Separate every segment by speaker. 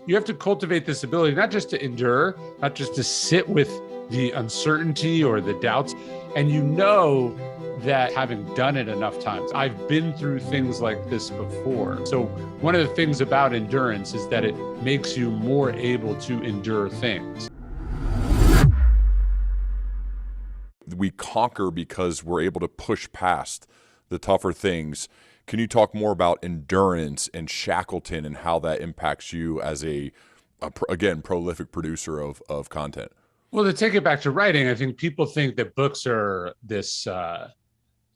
Speaker 1: you have to cultivate this ability, not just to endure, not just to sit with the uncertainty or the doubts. And you know that having done it enough times, I've been through things like this before. So one of the things about endurance is that it makes you more able to endure things.
Speaker 2: We conquer because we're able to push past the tougher things. Can you talk more about endurance and Shackleton and how that impacts you as again, prolific producer of content?
Speaker 1: Well, to take it back to writing, I think people think that books are this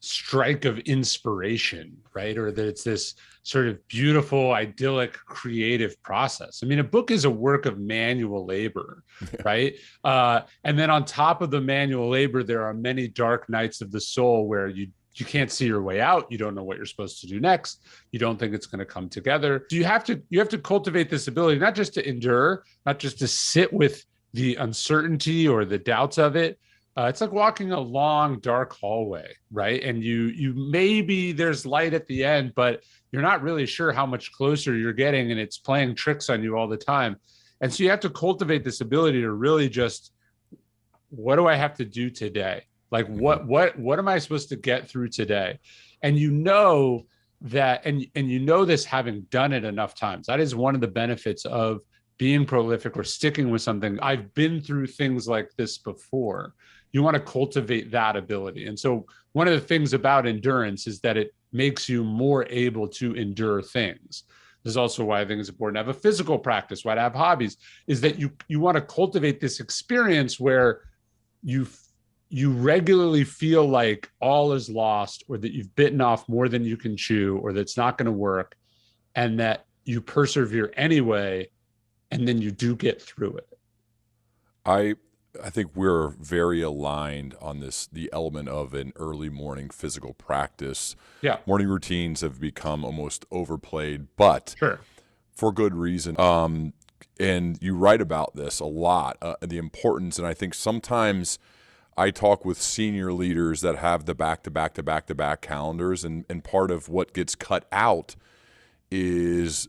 Speaker 1: strike of inspiration, right? Or that it's this sort of beautiful, idyllic, creative process. I mean, a book is a work of manual labor, right? And then on top of the manual labor, there are many dark nights of the soul where you can't see your way out. You don't know what you're supposed to do next. You don't think it's going to come together. So you have to cultivate this ability, not just to endure, not just to sit with the uncertainty or the doubts of it. It's like walking a long, dark hallway, right? And you maybe there's light at the end, but you're not really sure how much closer you're getting, and it's playing tricks on you all the time. And so you have to cultivate this ability to really just, what do I have to do today? Like what am I supposed to get through today? And you know that, and you know this having done it enough times. That is one of the benefits of being prolific or sticking with something. I've been through things like this before. You want to cultivate that ability. And so one of the things about endurance is that it makes you more able to endure things. This is also why I think it's important to have a physical practice, why to have hobbies, is that you want to cultivate this experience where you regularly feel like all is lost, or that you've bitten off more than you can chew, or that it's not going to work, and that you persevere anyway, and then you do get through it.
Speaker 2: I think we're very aligned on this, the element of an early morning physical practice.
Speaker 1: Yeah.
Speaker 2: Morning routines have become almost overplayed, but
Speaker 1: sure,
Speaker 2: for good reason. And you write about this a lot, the importance. And I think sometimes I talk with senior leaders that have the back-to-back-to-back-to-back calendars, and part of what gets cut out is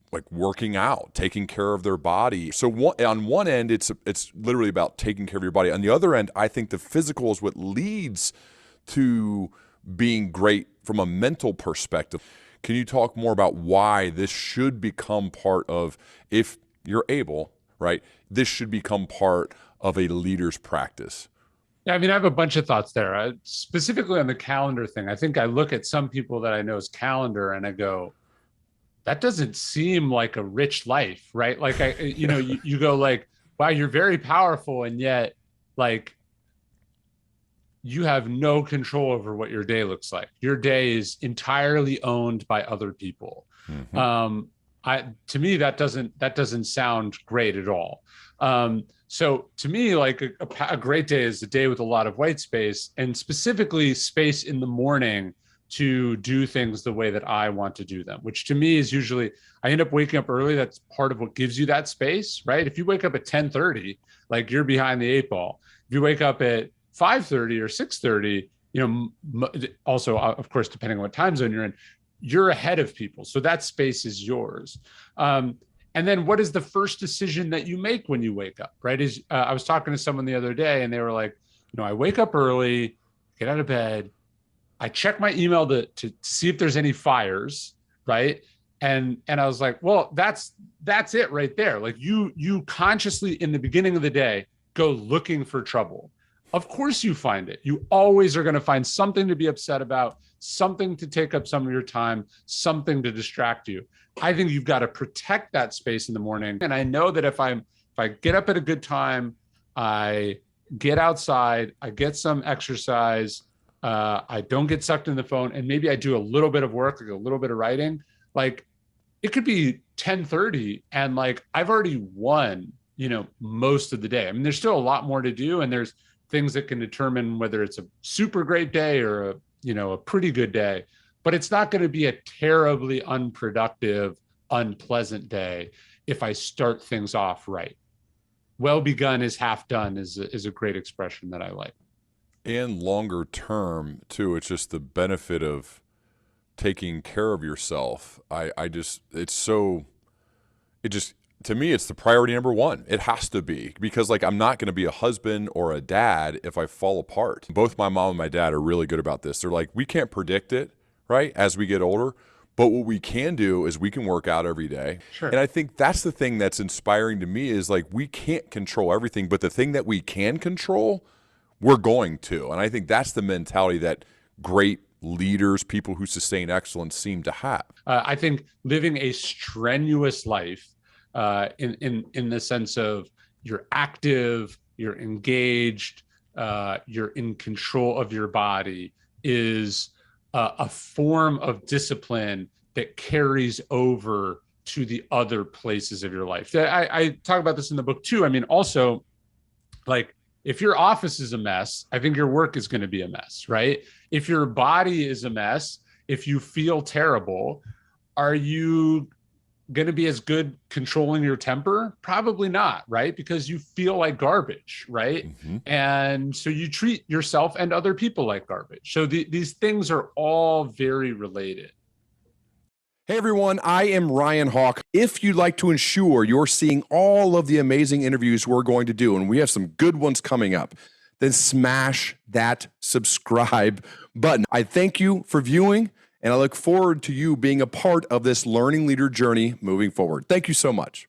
Speaker 2: like working out, taking care of their body. So on one end, it's literally about taking care of your body. On the other end, I think the physical is what leads to being great from a mental perspective. Can you talk more about why this should become part of, if you're able, right, this should become part of a leader's practice?
Speaker 1: Yeah, I mean, I have a bunch of thoughts there. Specifically on the calendar thing, I think I look at some people that I know's calendar and I go, that doesn't seem like a rich life, right? Like, you go like, wow, you're very powerful, and yet like you have no control over what your day looks like. Your day is entirely owned by other people. Mm-hmm. To me, that doesn't sound great at all. So to me, like a great day is a day with a lot of white space, and specifically space in the morning to do things the way that I want to do them, which to me is usually, I end up waking up early. That's part of what gives you that space, right? If you wake up at 10:30, like you're behind the 8 ball. If you wake up at 5:30 or 6:30, also, of course, depending on what time zone you're in, you're ahead of people. So that space is yours. And then what is the first decision that you make when you wake up, right? I was talking to someone the other day and they were like, I wake up early, get out of bed, I check my email to see if there's any fires, right? And I was like, well, that's it right there. Like you consciously in the beginning of the day go looking for trouble. Of course you find it. You always are going to find something to be upset about, something to take up some of your time, something to distract you. I think you've got to protect that space in the morning. And I know that if I get up at a good time, I get outside, I get some exercise, I don't get sucked in the phone, and maybe I do a little bit of work, like a little bit of writing, like it could be 10:30 and like I've already won, most of the day. I mean, there's still a lot more to do, and there's things that can determine whether it's a super great day or a pretty good day, but it's not going to be a terribly unproductive, unpleasant day if I start things off right. Well begun is half done is a great expression that I like.
Speaker 2: And longer term too, it's just the benefit of taking care of yourself. To me, it's the priority number one. It has to be, because like I'm not going to be a husband or a dad if I fall apart. Both my mom and my dad are really good about this. They're like, we can't predict it, right, as we get older, but what we can do is we can work out every day.
Speaker 1: Sure.
Speaker 2: And I think that's the thing that's inspiring to me is like we can't control everything, but the thing that we can control, we're going to. And I think that's the mentality that great leaders, people who sustain excellence, seem to have.
Speaker 1: I think living a strenuous life, in the sense of you're active, you're engaged, you're in control of your body, is a form of discipline that carries over to the other places of your life. I talk about this in the book too. I mean, also, like, if your office is a mess, I think your work is going to be a mess, right? If your body is a mess, if you feel terrible, are you going to be as good controlling your temper? Probably not, right? Because you feel like garbage, right?
Speaker 2: Mm-hmm.
Speaker 1: And so you treat yourself and other people like garbage. So these things are all very related.
Speaker 3: Hey everyone, I am Ryan Hawk. If you'd like to ensure you're seeing all of the amazing interviews we're going to do, and we have some good ones coming up, then smash that subscribe button. I thank you for viewing, and I look forward to you being a part of this learning leader journey moving forward. Thank you so much.